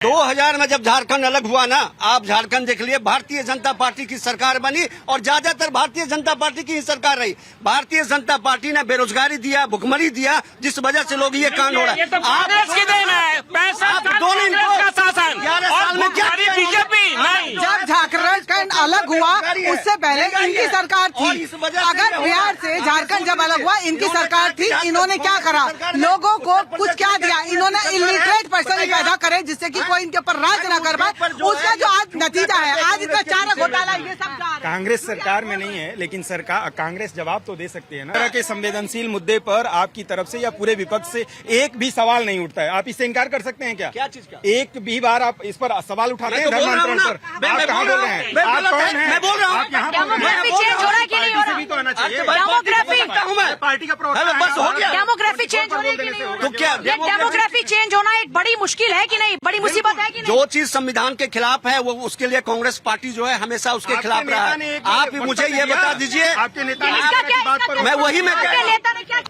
2000 में जब झारखंड अलग हुआ ना, आप झारखंड देख लिए, भारतीय जनता पार्टी की सरकार बनी और ज्यादातर भारतीय जनता पार्टी की ही सरकार रही। भारतीय जनता पार्टी ने बेरोजगारी दिया, भुखमरी दिया, जिस वजह से लोग ये कांड हो रहा है। बीजेपी नहीं, जब झारखंड अलग हुआ उससे पहले इनकी सरकार थी। अगर बिहार से झारखंड जब अलग हुआ इनकी सरकार थी, इन्होंने क्या करा, लोगों को कुछ क्या दिया, इन्होंने इलिटरेट पर्सन पैदा करे जिससे कि कोई इनके ऊपर राज न कर पाए। उसका जो आज नतीजा है, आज इतना चारा घोटाला ये सब कांग्रेस सरकार में नहीं है, लेकिन सरकार कांग्रेस जवाब तो दे सकती है ना। तरह के संवेदनशील मुद्दे पर आपकी तरफ से या पूरे विपक्ष से एक भी सवाल नहीं उठता है। आप इससे इनकार कर सकते हैं क्या? क्या चीज का? एक भी बार आप इस पर सवाल उठाते हैं धर्मांतरण पर? आप कहाँ बोल रहे हैं? आप कौन हैं? मैं बोल रहा हूँ। आप यहाँ पार्टी का बस हो गया। डेमोग्राफी चेंज हो रही है कि नहीं? तो क्या डेमोग्राफी चेंज होना एक बड़ी मुश्किल है कि नहीं, बड़ी मुसीबत है कि नहीं? जो चीज संविधान के खिलाफ है वो उसके लिए कांग्रेस पार्टी जो है हमेशा उसके खिलाफ रहा है। आप मुझे ये बता दीजिए, आपके नेता मैं वही मैं कह रहा हूं,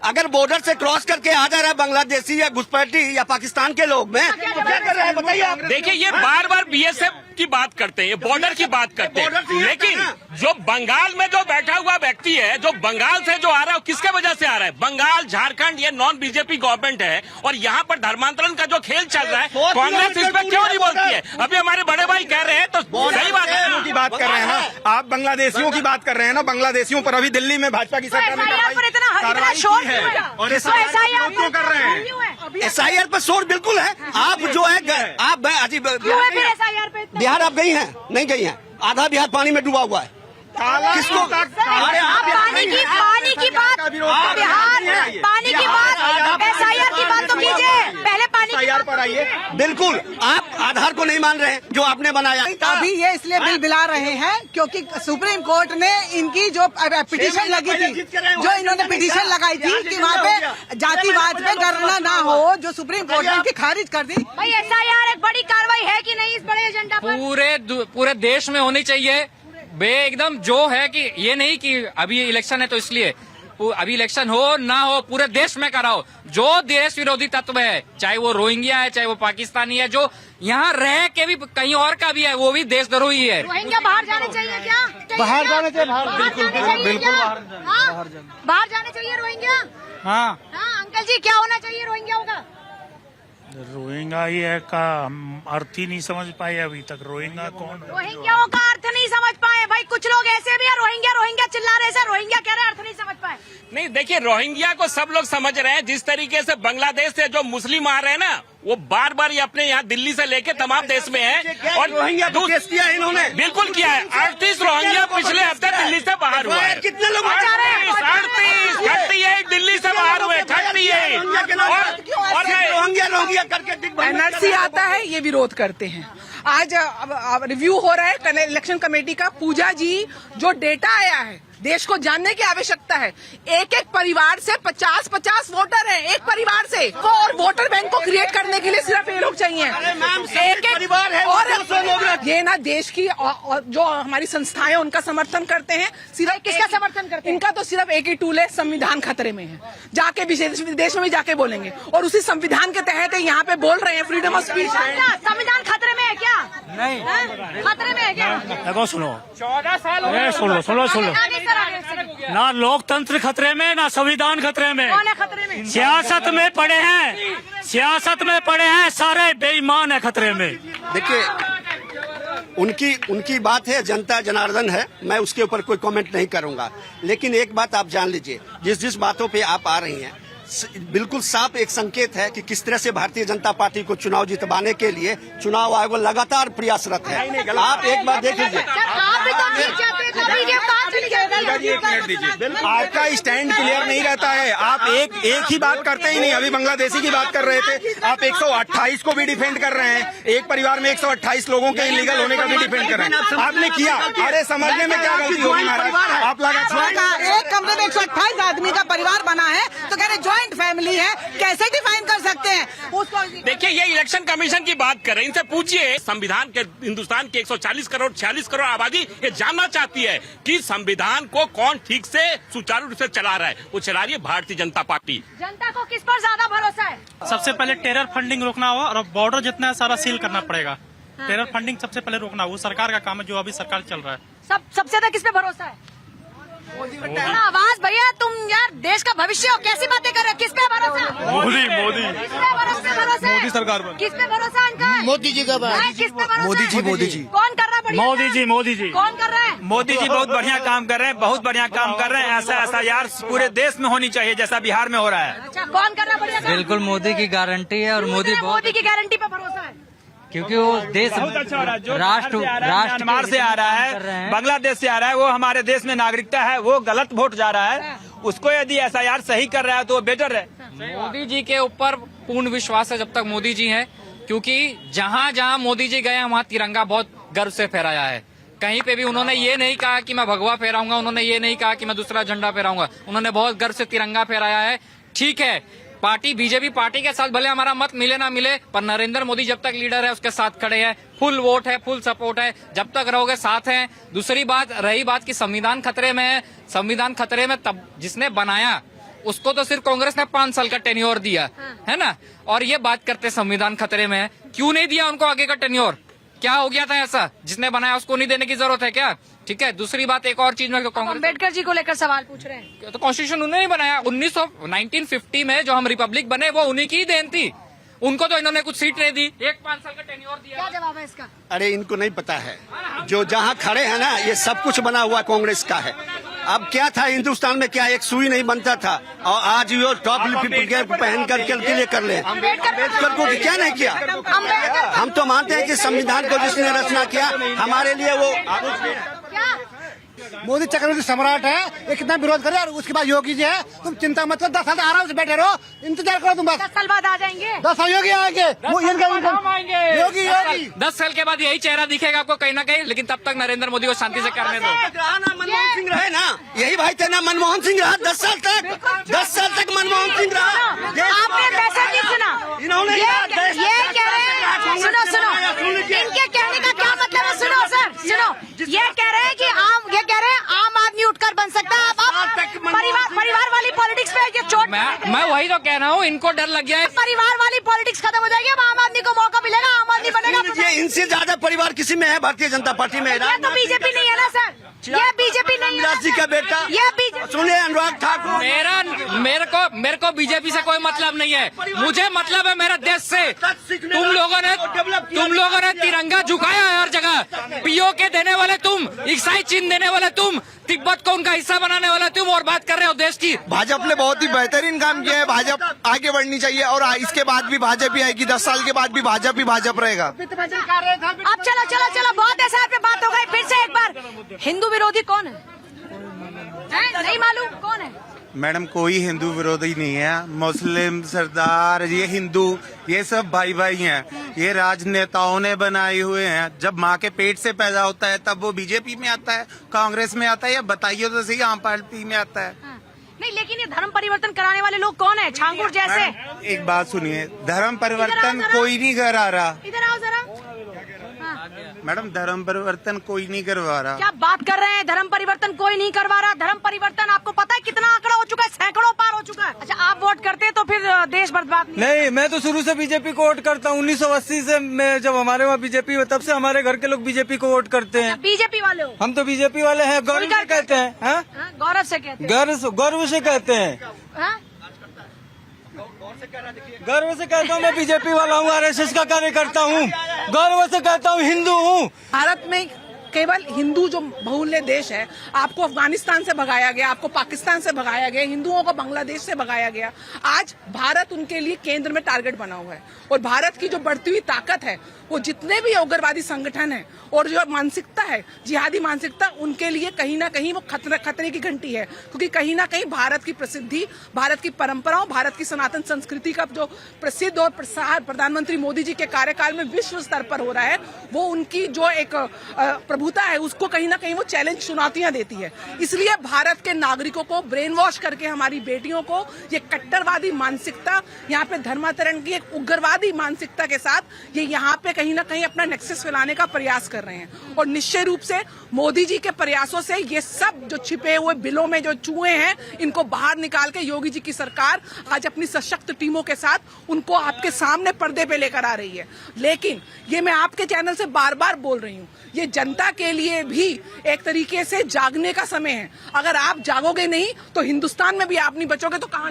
अगर बॉर्डर से क्रॉस करके आ जा रहा है बांग्लादेशी या घुसपैठी या पाकिस्तान के लोग, मैं क्या कर रहे हैं बताइए आप। देखिए ये बार बार बीएसएफ की बात करते हैं, ये बॉर्डर की बात करते हैं, लेकिन जो बंगाल में जो बैठा हुआ व्यक्ति है, जो बंगाल से जो आ रहा है, किसके वजह से आ रहा है? बंगाल, झारखंड, ये नॉन बीजेपी गवर्नमेंट है और यहाँ पर धर्मांतरण का जो खेल चल रहा है, कांग्रेस इस पर क्यों नहीं बोलती है? अभी हमारे बड़े भाई कह रहे हैं तो सही बात है। की बात कर रहे हैं ना आप, बांग्लादेशियों की बात कर रहे हैं ना। बांग्लादेशियों पर अभी दिल्ली में भाजपा की सरकार ने कार्रवाई की है और SIR क्यों कर रहे हैं? SIR पर शोर बिल्कुल है। आप जो है आप बिहार आप गई हैं? नहीं गई हैं। आधा बिहार पानी में डूबा हुआ है। किसको? पानी की बात, बिहार पानी की बात, SIR की बात तो कीजिए, पहले पानी SIR पर आइए। बिल्कुल, आप आधार को नहीं मान रहे हैं जो आपने बनाया। अभी ये इसलिए बिल बिला रहे हैं क्योंकि सुप्रीम कोर्ट ने इनकी जो पिटीशन लगी थी, जो इन्होंने पिटीशन लगाई थी कि वहाँ पे जातिवाद पे गणना ना हो, जो सुप्रीम कोर्ट ने इनकी खारिज कर दी। भाई SIR एक बड़ी कार्रवाई है कि नहीं इस बड़े एजेंडा पर? पूरे देश में होनी चाहिए एकदम, जो है कि ये नहीं कि अभी इलेक्शन है तो इसलिए, अभी इलेक्शन हो ना हो पूरे देश में कराओ। जो देश विरोधी तत्व है, चाहे वो रोहिंग्या है, चाहे वो पाकिस्तानी है, जो यहाँ रह के भी कहीं और का भी है, वो भी देशद्रोही है। रोहिंग्या बाहर जाने चाहिए क्या? बाहर जाने चाहिए, बिल्कुल बाहर जाने चाहिए रोहिंग्या। हाँ अंकल जी, क्या होना चाहिए रोहिंग्याओं का? रोहिंग्या ये का हम अर्थ ही नहीं समझ पाए अभी तक। रोहिंग्या कौन? रोहिंग्याओं का अर्थ नहीं समझ पाए भाई। कुछ लोग ऐसे भी है, रोहिंग्या रोहिंग्या चिल्ला रहे हैं, रोहिंग्या कह रहे हैं, अर्थ नहीं समझ पाए। नहीं, देखिए रोहिंग्या को सब लोग समझ रहे हैं। जिस तरीके से बांग्लादेश से जो मुस्लिम आ रहे हैं ना, वो बार बार ये अपने यहाँ दिल्ली से लेके तमाम देश में है और रोहिंग्या केस किया है इन्होंने। बिल्कुल किया है। 38 रोहिंग्या पिछले हफ्ते दिल्ली से बाहर हुआ है। कितने लोग 38 दिल्ली से बाहर हुए, 38 रोहिंग्या करके NRC आता है, ये विरोध करते हैं। आज अब रिव्यू हो रहा है इलेक्शन कमेटी का। पूजा जी, जो डेटा आया है, देश को जानने की आवश्यकता है। एक एक परिवार से 50-50 वोटर हैं, एक परिवार से, और वोटर बैंक को क्रिएट करने के लिए सिर्फ ये लोग चाहिए। एक परिवार है और ये ना देश की जो हमारी संस्थाएं उनका समर्थन करते हैं। सिर्फ किसका समर्थन करते हैं? इनका तो सिर्फ एक ही टूल है, संविधान खतरे में है। जाके विदेश में भी जाके बोलेंगे और उसी संविधान के तहत यहाँ पे बोल रहे हैं फ्रीडम ऑफ स्पीच। संविधान खतरे में है क्या? नहीं, खतरे में है क्या? देखो सुनो, 14 साल सुनो ना लोकतंत्र खतरे में, ना संविधान खतरे में। कौन है खतरे में? सियासत में पड़े हैं, सियासत में पड़े हैं, सारे बेईमान है खतरे में। देखिए, उनकी बात है, जनता जनार्दन है, मैं उसके ऊपर कोई कमेंट नहीं करूंगा। लेकिन एक बात आप जान लीजिए, जिस बातों पे आप आ रही हैं, बिल्कुल साफ एक संकेत है कि किस तरह से भारतीय जनता पार्टी को चुनाव जितवाने के लिए चुनाव आयोग लगातार प्रयासरत है। आप एक बार देख लीजिए, आपका स्टैंड क्लियर नहीं रहता है। आप एक ही बात करते ही नहीं। अभी बांग्लादेशी की बात कर रहे थे, आप 128 को भी डिफेंड कर रहे हैं। एक परिवार में 128 लोगों के इलीगल होने का भी डिफेंड कर रहे हैं। आपने किया, अरे समझने में क्या गलती होगी महाराज? आप लगा एक कमरे में 128 आदमी का परिवार बना है तो कह रहे ज्वाइंट फैमिली है, कैसे डिफाइन कर सकते हैं उसको? देखिए, ये इलेक्शन कमीशन की बात कर रहे हैं, इनसे पूछिए। संविधान के हिंदुस्तान के 140 करोड़ 46 करोड़ आबादी ये जानना चाहती है कि संविधान को कौन ठीक से सुचारू रूप से चला रहा है। वो चला रही है भारतीय जनता पार्टी। जनता को किस पर ज्यादा भरोसा है? सबसे पहले टेरर फंडिंग रोकना होगा और बॉर्डर जितना है सारा सील करना पड़ेगा। टेरर फंडिंग सबसे पहले रोकना, वो सरकार का काम है, जो अभी सरकार चल रहा है। सबसे ज्यादा किस पे भरोसा है? आवाज भैया, तुम यार देश का भविष्य हो, कैसी बातें कर रहे हो? किस पे भरोसा? मोदी किस पे भरोसा है? मोदी सरकार पर। किस पे भरोसा है इनका? मोदी जी का बात। किस पे भरोसा? मोदी जी। कौन कर रहा है बढ़िया? मोदी जी। कौन कर रहा है? मोदी जी बहुत बढ़िया काम कर रहे हैं, बहुत बढ़िया काम कर रहे हैं। ऐसा यार पूरे देश में होनी चाहिए जैसा बिहार में हो रहा है। अच्छा, कौन कर रहा है बढ़िया काम? बिल्कुल मोदी की गारंटी है और मोदी की गारंटी पे भरोसा है। क्योंकि वो देश राष्ट्र म्यांमार से आ रहा है, बांग्लादेश से आ रहा है, वो हमारे देश में नागरिकता है, वो गलत वोट जा रहा है, उसको यदि ऐसा यार सही कर रहा है तो वो बेटर है। मोदी जी के ऊपर पूर्ण विश्वास है जब तक मोदी जी हैं, क्योंकि जहां जहां मोदी जी गए वहां तिरंगा बहुत गर्व से फहराया है। कहीं पे भी उन्होंने ये नहीं कहा कि मैं भगवा फहराऊंगा, उन्होंने ये नहीं कहा कि मैं दूसरा झंडा फहराऊंगा, उन्होंने बहुत गर्व से तिरंगा फहराया है। ठीक है, पार्टी बीजेपी पार्टी के साथ भले हमारा मत मिले ना मिले, पर नरेंद्र मोदी जब तक लीडर है उसके साथ खड़े हैं, फुल वोट है, फुल सपोर्ट है, जब तक रहोगे साथ हैं। दूसरी बात रही बात कि संविधान खतरे में है, संविधान खतरे में तब जिसने बनाया उसको तो सिर्फ कांग्रेस ने 5 साल का टेन्योर दिया है ना, और ये बात करते संविधान खतरे में है, क्यों नहीं दिया उनको आगे का टेन्योर? क्या हो गया था ऐसा? जिसने बनाया उसको नहीं देने की जरूरत है क्या? ठीक है, दूसरी बात एक और चीज में कांग्रेस अम्बेडकर जी को लेकर सवाल पूछ रहे हैं। तो कॉन्स्टिट्यूशन उन्होंने बनाया 1950 में, जो हम रिपब्लिक बने वो उन्हीं की ही देन थी। उनको तो इन्होंने कुछ सीट नहीं दी, 5 साल का टेन्योर दिया। क्या जवाब है इसका? अरे इनको नहीं पता है, जो जहाँ खड़े हैं ना, ये सब कुछ बना हुआ कांग्रेस का है। अब क्या था हिंदुस्तान में, क्या एक सुई नहीं बनता था, और आज ये टॉप पहन कर के लिए कर ले। अम्बेडकर को क्या नहीं किया? हम तो मानते हैं कि संविधान को जिसने रचना किया हमारे लिए वो मोदी चक्रवर्ती सम्राट है, ये कितना विरोध करे, और उसके बाद योगी जी है। तुम चिंता मत करो, 10 साल आराम से बैठे रहो, इंतजार करो तुम बस। 10 साल बाद आ जाएंगे। 10 साल योगी आएंगे, योगी 10 साल के बाद यही चेहरा दिखेगा आपको कहीं ना कहीं, लेकिन तब तक नरेंद्र मोदी को शांति से करने दो। मनमोहन सिंह रहे ना, यही भाई थे ना, मनमोहन सिंह रहा 10 साल तक, 10 साल तक मनमोहन सिंह रहा। आपने पैसा नहीं सुना, इन्होंने ये कह रहे हैं, सुनो इनके कहने का क्या मतलब है? सुनो सर, सुनो, ये कह रहे हैं कि आम आदमी उठकर बन सकता है। आप परिवार वाली पॉलिटिक्स पे ये चोट। मैं वही तो कह रहा हूँ, इनको डर लग गया है। परिवार वाली पॉलिटिक्स खत्म हो जाएगी, अब आम आदमी को मौका मिलेगा, आम आदमी बनेगा। ये इनसे ज्यादा परिवार किसी में है भारतीय जनता पार्टी में? ये तो बीजेपी नहीं है ना सर, ये बीजेपी नहीं है। राज जी का बेटा, ये बीजेपी। सुनिए अनुराग ठाकुर, मेरे को बीजेपी से कोई मतलब नहीं है, मुझे मतलब है मेरे देश से। तुम लोगों ने तिरंगा झुकाया है हर जगह, पीओके देने वाले तुम, ईसाई चिन्ह देने वाले तुम, तिब्बत को उनका हिस्सा बनाने वाले तुम, और बात कर रहे हो देश की। भाजपा ने बहुत ही बेहतरीन काम किया है, भाजपा आगे बढ़नी चाहिए, और इसके बाद भी भाजपा ही आएगी, 10 साल के बाद भी भाजपा रहेगा। अब चलो बहुत ऐसा पे बात हो गई, फिर से एक बार। हिंदू विरोधी कौन है? नहीं मालूम कौन है? मैडम कोई हिंदू विरोधी नहीं है, मुस्लिम सरदार, ये हिंदू, ये सब भाई भाई हैं, ये राजनेताओं ने बनाए हुए हैं। जब माँ के पेट से पैदा होता है तब वो बीजेपी में आता है, कांग्रेस में आता है, या बताइए तो सही आम पार्टी में आता है। नहीं, लेकिन ये धर्म परिवर्तन कराने वाले लोग कौन है? छांगुर जैसे। एक बात सुनिए, धर्म परिवर्तन कोई नहीं करा रहा। इधर आओ जरा। मैडम धर्म परिवर्तन कोई नहीं करवा रहा। क्या बात कर रहे हैं? धर्म परिवर्तन कोई नहीं करवा रहा। धर्म परिवर्तन आपको पता है कितना आंकड़ा हो चुका है? सैकड़ों पार हो चुका है। अच्छा, आप वोट करते हैं तो फिर देश बर्बाद नहीं, मैं तो शुरू से बीजेपी को वोट करता हूँ। 1980 से मैं, जब हमारे वहाँ बीजेपी हुआ, तब से हमारे घर के लोग बीजेपी को वोट करते हैं। बीजेपी वाले हो? हम तो बीजेपी वाले हैं, गौरव से कहते हैं। गौरव से कहते हैं? गर्व से कहते हैं, गर्व से कहता हूँ मैं बीजेपी वाला हूँ, आरएसएस का कार्यकर्ता हूँ, गर्व से कहता हूँ हिंदू हूँ। भारत में केवल हिंदू जो बहुल्य देश है, आपको अफगानिस्तान से भगाया गया, आपको पाकिस्तान से भगाया गया, हिंदुओं को बांग्लादेश से भगाया गया। आज भारत उनके लिए केंद्र में टारगेट बना हुआ है, और भारत की जो बढ़ती हुई ताकत है, वो जितने भी उग्रवादी संगठन है और जो मानसिकता है, जिहादी मानसिकता, उनके लिए कहीं ना कहीं वो खतरे की घंटी है। क्योंकि कहीं ना कहीं भारत की प्रसिद्धि, भारत की परंपराओं, भारत की सनातन संस्कृति का जो प्रसिद्ध और प्रसार प्रधानमंत्री मोदी जी के कार्यकाल में विश्व स्तर पर हो रहा है, वो उनकी जो एक प्रभुता है उसको कहीं ना कहीं वो चैलेंज चुनौतियां देती है। इसलिए भारत के नागरिकों को ब्रेन वॉश करके हमारी बेटियों को ये कट्टरवादी मानसिकता, यहाँ पे धर्मांतरण की एक उग्रवादी मानसिकता के साथ ये यहाँ पे कहीं ना कहीं अपना नेक्सस फैलाने का प्रयास कर रहे हैं। और निश्चय रूप से मोदी जी के प्रयासों से ये सब जो छिपे हुए बिलों में जो चूहे हैं इनको बाहर निकाल के योगी जी की सरकार आज अपनी सशक्त टीमों के साथ उनको आपके सामने पर्दे पे लेकर आ रही है। लेकिन ये मैं आपके चैनल से बार बार बोल रही हूँ, ये जनता के लिए भी एक तरीके से जागने का समय है। अगर आप जागोगे नहीं तो हिंदुस्तान में भी आप नहीं बचोगे तो कहां